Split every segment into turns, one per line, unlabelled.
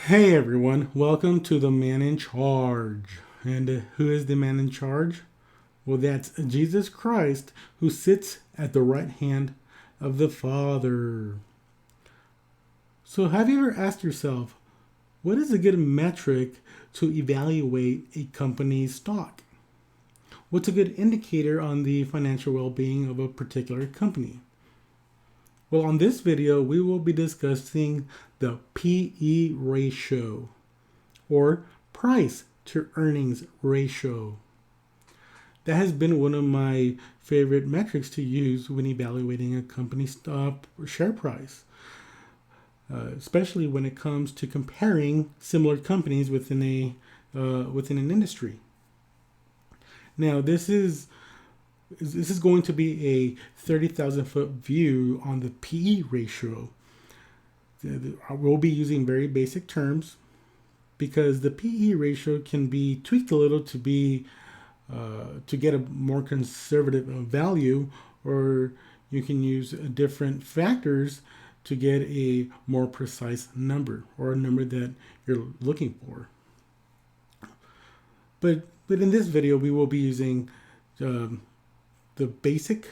Hey everyone, welcome to the man in charge. And who is the man in charge? Well, that's Jesus Christ, who sits at the right hand of the Father. So, have you ever asked yourself, what is a good metric to evaluate a company's stock? What's a good indicator on the financial well being of a particular company? Well, on this video, we will be discussing the PE ratio, or price to earnings ratio. That has been one of my favorite metrics to use when evaluating a company's stock or share price, especially when it comes to comparing similar companies within an industry. Now, this is going to be a 30,000-foot view on the PE ratio. We'll be using very basic terms because the PE ratio can be tweaked a little to get a more conservative value, or you can use different factors to get a more precise number or a number that you're looking for. But in this video, we will be using the basic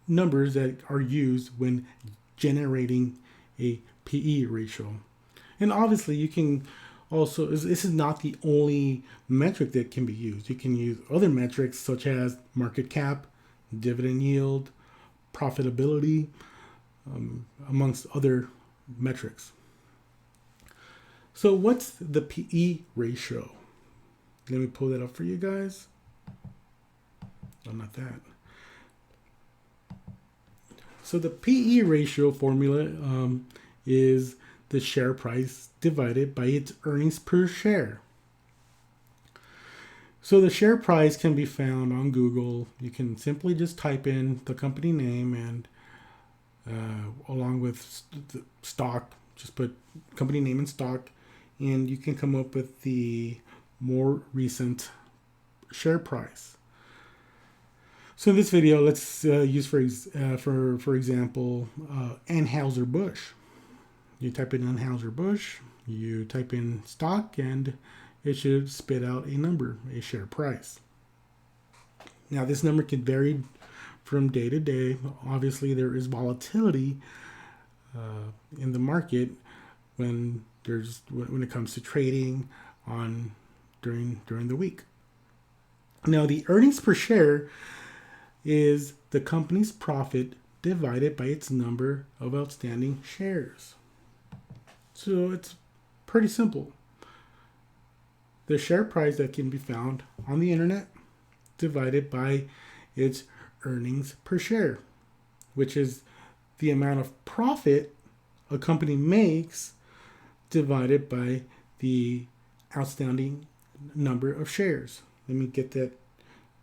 numbers that are used when generating a PE ratio. And obviously, you can also, this is not the only metric that can be used. You can use other metrics such as market cap, dividend yield, profitability, amongst other metrics. So what's the PE ratio? Let me pull that up for you guys. Oh, not that. So the PE ratio formula is the share price divided by its earnings per share. So the share price can be found on Google. You can simply just type in the company name and along with the stock, just put company name and stock, and you can come up with the more recent share price. So in this video, let's use for example Anheuser-Busch. You type in Anheuser-Busch, you type in stock, and it should spit out a number, a share price. Now this number can vary from day to day. Obviously, there is volatility in the market when it comes to trading on during the week. Now the earnings per share is the company's profit divided by its number of outstanding shares. So it's pretty simple. The share price that can be found on the internet divided by its earnings per share, which is the amount of profit a company makes divided by the outstanding number of shares. Let me get that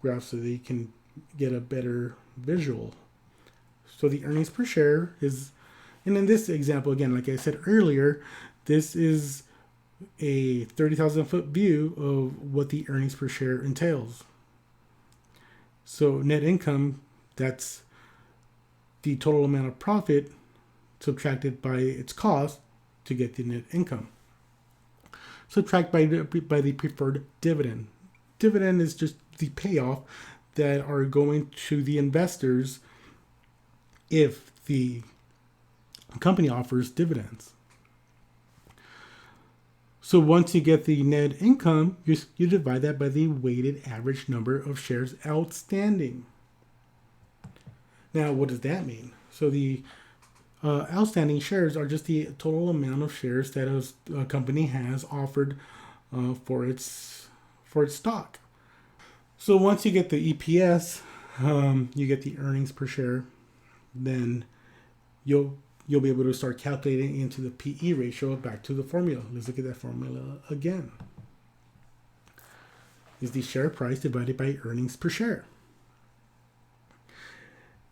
graph so that you can get a better visual. So the earnings per share is, and in this example, again, like I said earlier, this is a 30,000-foot view of what the earnings per share entails. So net income, that's the total amount of profit subtracted by its cost to get the net income. Subtract by the preferred dividend. Dividend is just the payoff that are going to the investors if the company offers dividends. So once you get the net income, you divide that by the weighted average number of shares outstanding. Now, what does that mean? So the outstanding shares are just the total amount of shares that a company has offered for its stock. So once you get the EPS, you get the earnings per share, then you'll be able to start calculating into the PE ratio back to the formula. Let's look at that formula again. Is the share price divided by earnings per share.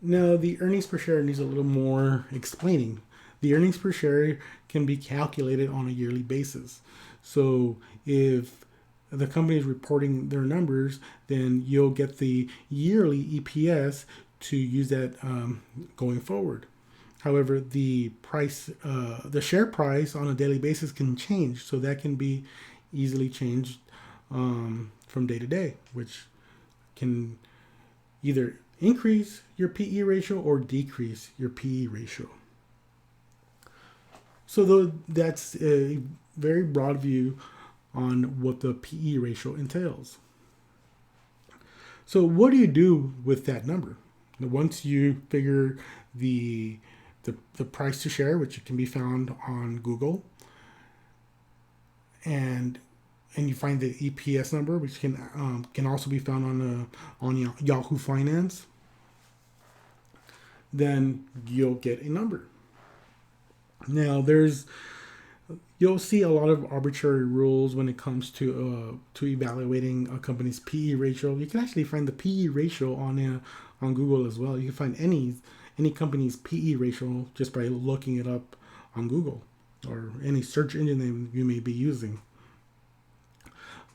Now, the earnings per share needs a little more explaining. The earnings per share can be calculated on a yearly basis. So if the company is reporting their numbers, then you'll get the yearly EPS to use that going forward. However, the price, the share price on a daily basis can change, so that can be easily changed from day to day, which can either increase your PE ratio or decrease your PE ratio. So that's a very broad view on what the PE ratio entails. So what do you do with that number? Once you figure the price to share, which can be found on Google, and you find the EPS number, which can also be found on Yahoo Finance, then you'll get a number. Now you'll see a lot of arbitrary rules when it comes to evaluating a company's PE ratio. You can actually find the PE ratio on Google as well. You can find any company's PE ratio just by looking it up on Google or any search engine that you may be using.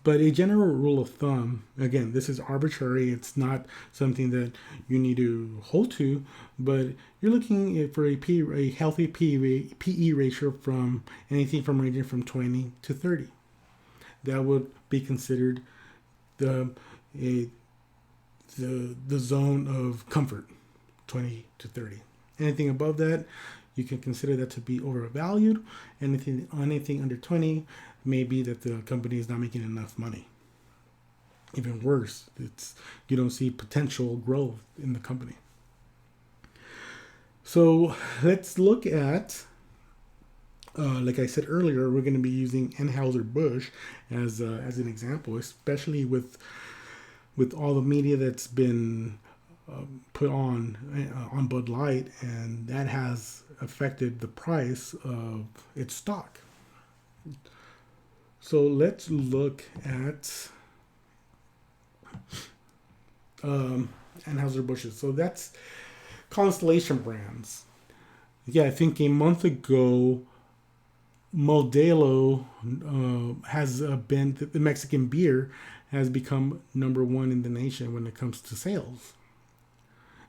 But a general rule of thumb, again, this is arbitrary. It's not something that you need to hold to, but you're looking for a healthy PE ratio from anything from ranging from 20 to 30. That would be considered the zone of comfort, 20 to 30. Anything above that, you can consider that to be overvalued. Anything under 20 may be that the company is not making enough money. Even worse, you don't see potential growth in the company. So let's look at, like I said earlier, we're going to be using Anheuser-Busch as an example, especially with all the media that's been put on Bud Light, and that has affected the price of its stock. So let's look at Anheuser-Busch. So that's Constellation Brands. Yeah, I think a month ago, Modelo has been, the Mexican beer has become number one in the nation when it comes to sales.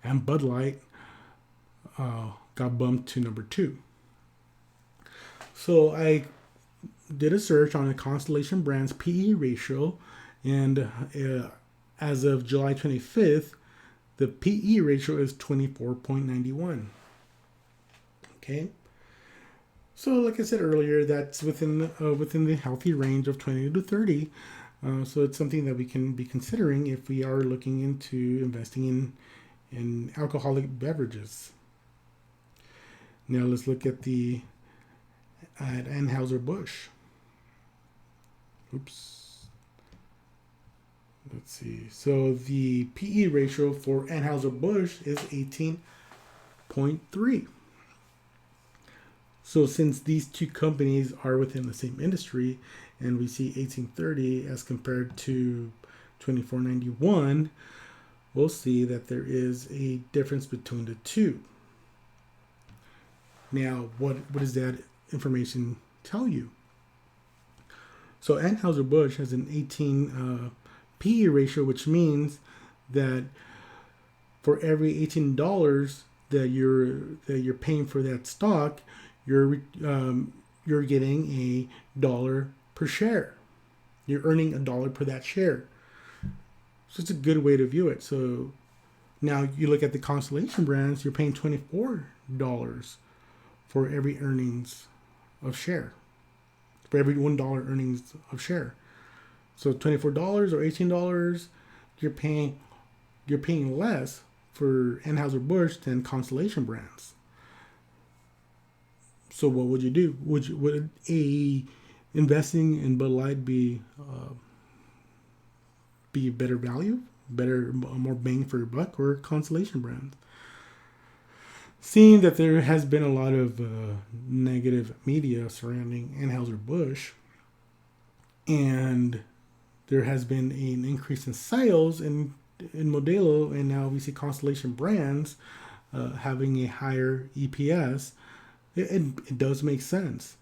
And Bud Light got bumped to number 2. So I did a search on the Constellation Brands PE ratio, and as of July 25th, the PE ratio is 24.91. Okay. So like I said earlier, that's within the healthy range of 20 to 30. So it's something that we can be considering if we are looking into investing in alcoholic beverages. Now let's look at Anheuser-Busch. Oops. Let's see. So the PE ratio for Anheuser-Busch is 18.3. So since these two companies are within the same industry, and we see 1830 as compared to 2491, we'll see that there is a difference between the two. Now, what does that information tell you? So Anheuser-Busch has an 18 PE ratio, which means that for every $18 that you're paying for that stock, you're getting $1 per share. You're earning $1 per that share. So it's a good way to view it. So now you look at the Constellation Brands, you're paying $24 for every earnings of share. For every $1 earnings of share. So $24 or $18, you're paying less for Anheuser-Busch than Constellation Brands. So what would you do? Would investing in Bud Light be better value, more bang for your buck, or Constellation Brands? Seeing that there has been a lot of negative media surrounding Anheuser-Busch, and there has been an increase in sales in Modelo, and now we see Constellation Brands having a higher EPS, it does make sense.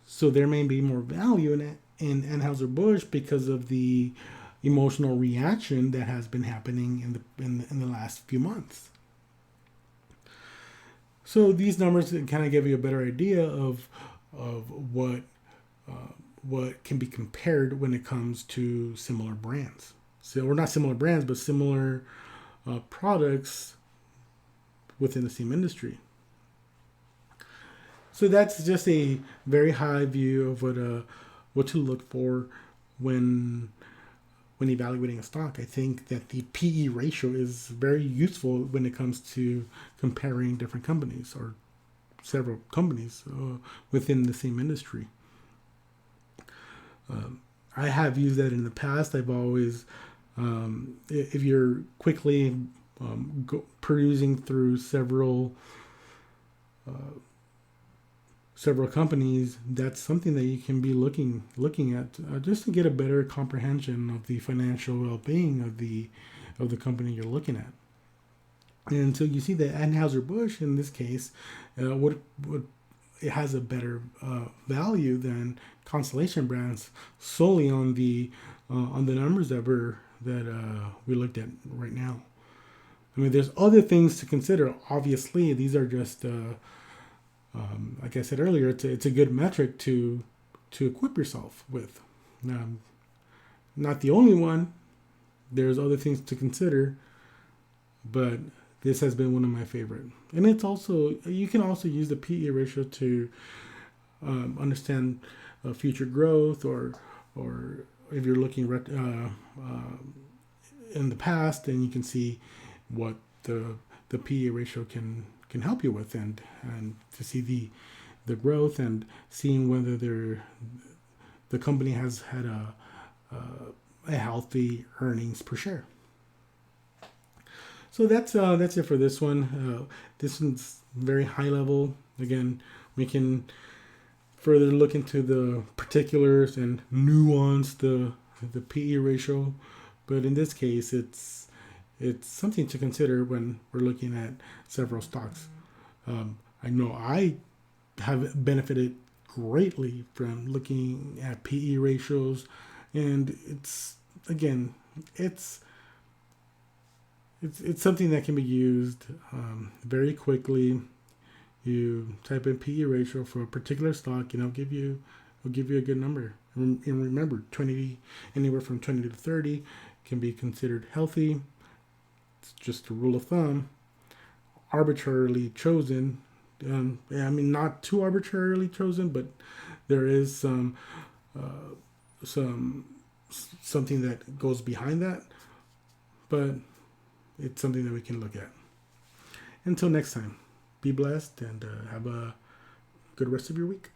So there may be more value in Anheuser-Busch because of the emotional reaction that has been happening in the last few months. So these numbers kind of give you a better idea of what can be compared when it comes to similar brands. So, or not similar brands, but similar products within the same industry. So that's just a very high view of what to look for when evaluating a stock. I think that the PE ratio is very useful when it comes to comparing different companies or several companies within the same industry. I have used that in the past. I've always, if you're quickly perusing through several companies, that's something that you can be looking at just to get a better comprehension of the financial well-being of the company you're looking at. And so you see that Anheuser-Busch in this case, would it has a better value than Constellation Brands solely on the numbers that we looked at right now. I mean, there's other things to consider. Obviously, these are just like I said earlier, it's a good metric to equip yourself with. Not the only one. There's other things to consider, but this has been one of my favorite. And it's also, you can also use the PE ratio to understand future growth, or if you're looking in the past, then you can see what the PE ratio can help you with, and to see the growth and seeing whether the company has had a healthy earnings per share. So that's it for this one. This one's very high level. Again, we can further look into the particulars and nuance the PE ratio, but in this case, it's something to consider when we're looking at several stocks. I know I have benefited greatly from looking at PE ratios, and it's something that can be used very quickly. You type in PE ratio for a particular stock, and it'll give you a good number. And remember, anywhere from 20 to 30 can be considered healthy. It's just a rule of thumb. Arbitrarily chosen. Not too arbitrarily chosen, but there is something that goes behind that. But it's something that we can look at. Until next time, be blessed and have a good rest of your week.